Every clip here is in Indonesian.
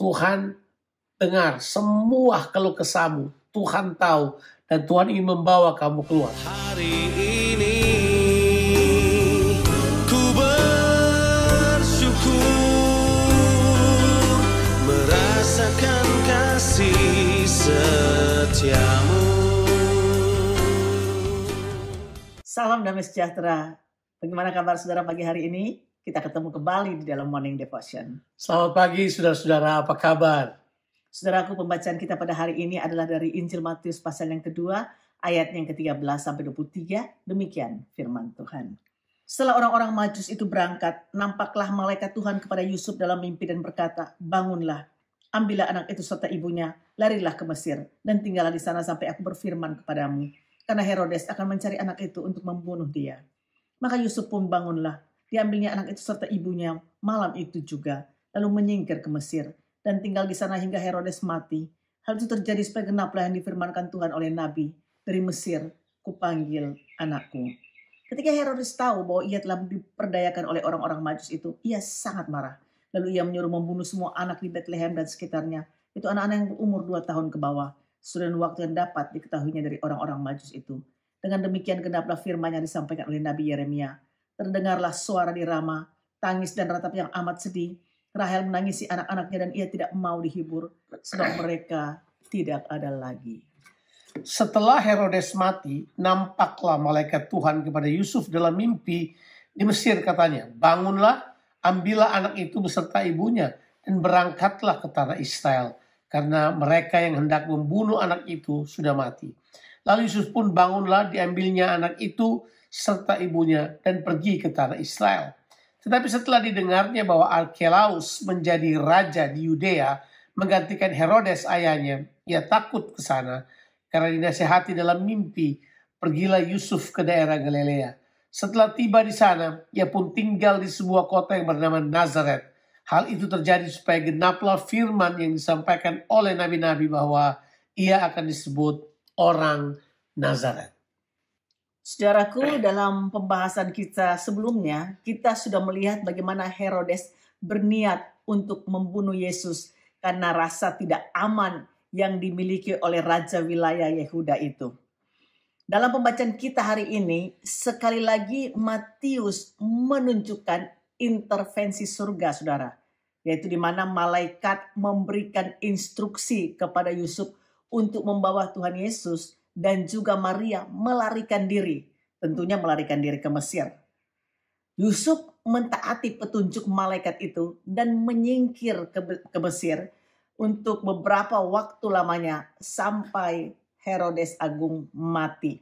Tuhan dengar semua keluh kesahmu. Tuhan tahu dan Tuhan ingin membawa kamu keluar. Hari ini ku bersyukur merasakan kasih setiamu. Salam damai sejahtera. Bagaimana kabar saudara pagi hari ini? Kita ketemu kembali di dalam Morning Devotion. Selamat pagi saudara-saudara, apa kabar? Saudaraku, pembacaan kita pada hari ini adalah dari Injil Matius pasal yang kedua, ayat yang ke-13 sampai 23. Demikian firman Tuhan. Setelah orang-orang Majus itu berangkat, nampaklah malaikat Tuhan kepada Yusuf dalam mimpi dan berkata, "Bangunlah, ambillah anak itu serta ibunya, larilah ke Mesir, dan tinggallah di sana sampai aku berfirman kepadamu. Karena Herodes akan mencari anak itu untuk membunuh dia." Maka Yusuf pun bangunlah. Diambilnya anak itu serta ibunya malam itu juga, lalu menyingkir ke Mesir, dan tinggal di sana hingga Herodes mati. Hal itu terjadi supaya genaplah yang difirmankan Tuhan oleh Nabi, "Dari Mesir kupanggil anakku." Ketika Herodes tahu bahwa ia telah diperdayakan oleh orang-orang Majus itu, ia sangat marah. Lalu ia menyuruh membunuh semua anak di Bethlehem dan sekitarnya. Itu anak-anak yang berumur 2 tahun ke bawah, sesuai waktu yang dapat diketahuinya dari orang-orang Majus itu. Dengan demikian genaplah firman yang disampaikan oleh Nabi Yeremia. Terdengarlah suara di Rama, tangis dan ratap yang amat sedih. Rahel menangisi anak-anaknya dan ia tidak mau dihibur, sebab mereka tidak ada lagi. Setelah Herodes mati, nampaklah malaikat Tuhan kepada Yusuf dalam mimpi di Mesir, katanya, "Bangunlah, ambillah anak itu beserta ibunya, dan berangkatlah ke tanah Israel, karena mereka yang hendak membunuh anak itu sudah mati." Lalu Yusuf pun bangunlah, diambilnya anak itu serta ibunya dan pergi ke tanah Israel. Tetapi setelah didengarnya bahwa Arkelaus menjadi raja di Yudea, menggantikan Herodes ayahnya, ia takut ke sana. Karena dinasihati dalam mimpi, pergilah Yusuf ke daerah Galilea. Setelah tiba di sana, ia pun tinggal di sebuah kota yang bernama Nazaret. Hal itu terjadi supaya genaplah firman yang disampaikan oleh nabi-nabi bahwa ia akan disebut orang Nazaret. Saudaraku, dalam pembahasan kita sebelumnya, kita sudah melihat bagaimana Herodes berniat untuk membunuh Yesus karena rasa tidak aman yang dimiliki oleh raja wilayah Yehuda itu. Dalam pembacaan kita hari ini, sekali lagi Matius menunjukkan intervensi surga, saudara. Yaitu di mana malaikat memberikan instruksi kepada Yusuf untuk membawa Tuhan Yesus dan juga Maria melarikan diri. Tentunya melarikan diri ke Mesir. Yusuf mentaati petunjuk malaikat itu dan menyingkir ke Mesir untuk beberapa waktu lamanya sampai Herodes Agung mati.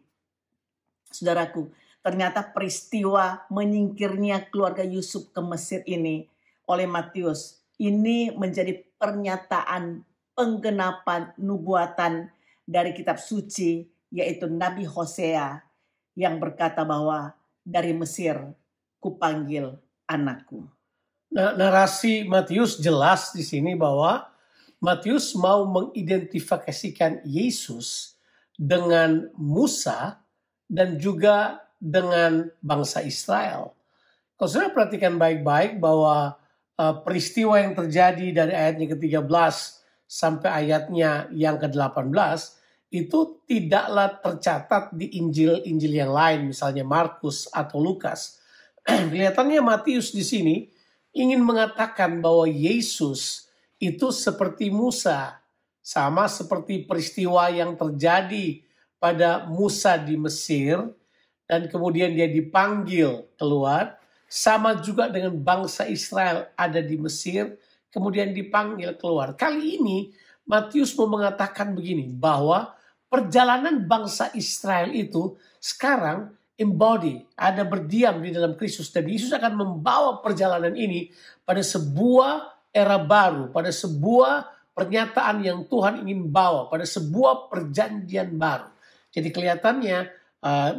Saudaraku, ternyata peristiwa menyingkirnya keluarga Yusuf ke Mesir ini oleh Matius, ini menjadi pernyataan penggenapan nubuatan dari kitab suci, yaitu Nabi Hosea yang berkata bahwa dari Mesir kupanggil anakku. Nah, narasi Matius jelas di sini bahwa Matius mau mengidentifikasikan Yesus dengan Musa dan juga dengan bangsa Israel. Kalau saudara perhatikan baik-baik bahwa peristiwa yang terjadi dari ayatnya ke-13 sampai ayatnya yang ke-18 itu tidaklah tercatat di Injil-Injil yang lain, misalnya Markus atau Lukas. Kelihatannya Matius di sini ingin mengatakan bahwa Yesus itu seperti Musa, sama seperti peristiwa yang terjadi pada Musa di Mesir, dan kemudian dia dipanggil keluar, sama juga dengan bangsa Israel ada di Mesir, kemudian dipanggil keluar. Kali ini Matius mau mengatakan begini, bahwa perjalanan bangsa Israel itu sekarang embody, ada berdiam di dalam Kristus. Dan Yesus akan membawa perjalanan ini pada sebuah era baru, pada sebuah pernyataan yang Tuhan ingin bawa, pada sebuah perjanjian baru. Jadi kelihatannya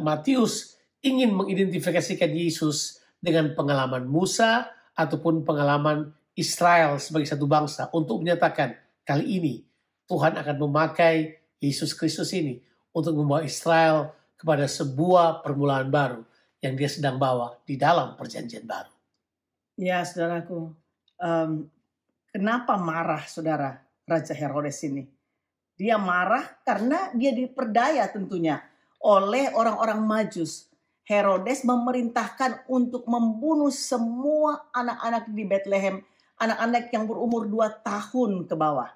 Matius ingin mengidentifikasikan Yesus dengan pengalaman Musa ataupun pengalaman Israel sebagai satu bangsa untuk menyatakan kali ini Tuhan akan memakai Yesus Kristus ini untuk membawa Israel kepada sebuah permulaan baru yang dia sedang bawa di dalam perjanjian baru. Ya, saudaraku, Kenapa marah saudara Raja Herodes ini? Dia marah karena dia diperdaya tentunya oleh orang-orang Majus. Herodes memerintahkan untuk membunuh semua anak-anak di Bethlehem, anak-anak yang berumur 2 tahun ke bawah.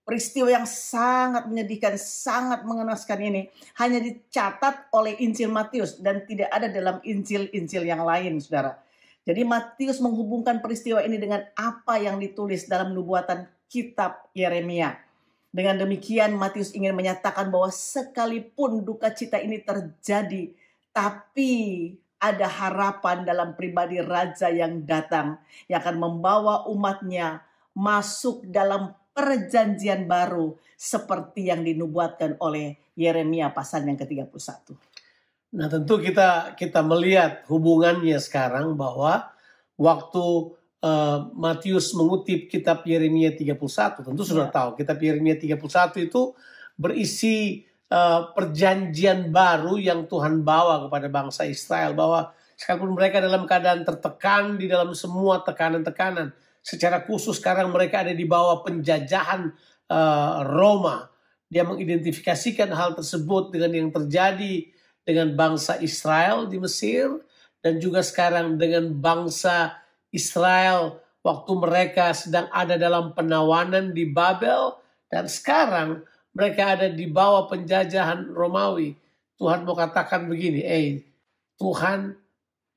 Peristiwa yang sangat menyedihkan, sangat mengenaskan ini hanya dicatat oleh Injil Matius dan tidak ada dalam Injil-Injil yang lain, saudara. Jadi Matius menghubungkan peristiwa ini dengan apa yang ditulis dalam nubuatan kitab Yeremia. Dengan demikian Matius ingin menyatakan bahwa sekalipun duka cita ini terjadi, tapi ada harapan dalam pribadi Raja yang datang, yang akan membawa umatnya masuk dalam perjanjian baru seperti yang dinubuatkan oleh Yeremia pasal yang ke-31. Nah, tentu kita melihat hubungannya sekarang bahwa waktu Matius mengutip kitab Yeremia 31, tentu sudah tahu kitab Yeremia 31 itu berisi perjanjian baru yang Tuhan bawa kepada bangsa Israel, bahwa sekalipun mereka dalam keadaan tertekan di dalam semua tekanan-tekanan, secara khusus sekarang mereka ada di bawah penjajahan Roma. Dia mengidentifikasikan hal tersebut dengan yang terjadi dengan bangsa Israel di Mesir, dan juga sekarang dengan bangsa Israel waktu mereka sedang ada dalam penawanan di Babel, dan sekarang mereka ada di bawah penjajahan Romawi. Tuhan mau katakan begini, Tuhan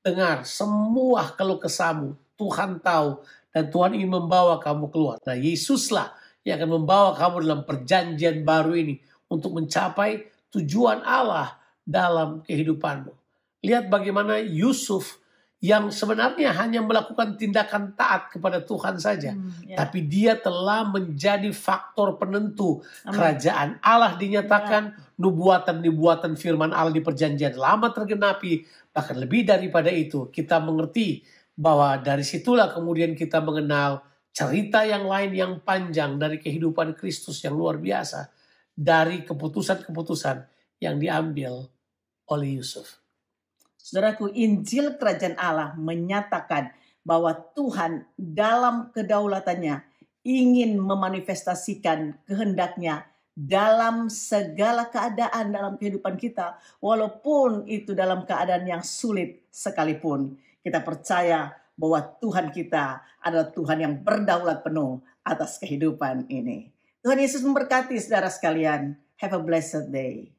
dengar semua keluh kesahmu, Tuhan tahu, dan Tuhan ingin membawa kamu keluar. Nah, Yesuslah yang akan membawa kamu dalam perjanjian baru ini untuk mencapai tujuan Allah dalam kehidupanmu. Lihat bagaimana Yusuf yang sebenarnya hanya melakukan tindakan taat kepada Tuhan saja. Tapi dia telah menjadi faktor penentu. Kerajaan Allah dinyatakan, nubuatan-nubuatan firman Allah di perjanjian lama tergenapi. Bahkan lebih daripada itu, kita mengerti bahwa dari situlah kemudian kita mengenal cerita yang lain yang panjang dari kehidupan Kristus yang luar biasa. Dari keputusan-keputusan yang diambil oleh Yusuf. Saudaraku, Injil Kerajaan Allah menyatakan bahwa Tuhan dalam kedaulatannya ingin memanifestasikan kehendaknya dalam segala keadaan dalam kehidupan kita, walaupun itu dalam keadaan yang sulit sekalipun. Kita percaya bahwa Tuhan kita adalah Tuhan yang berdaulat penuh atas kehidupan ini. Tuhan Yesus memberkati saudara sekalian. Have a blessed day.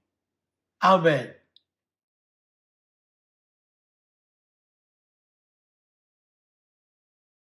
Amen.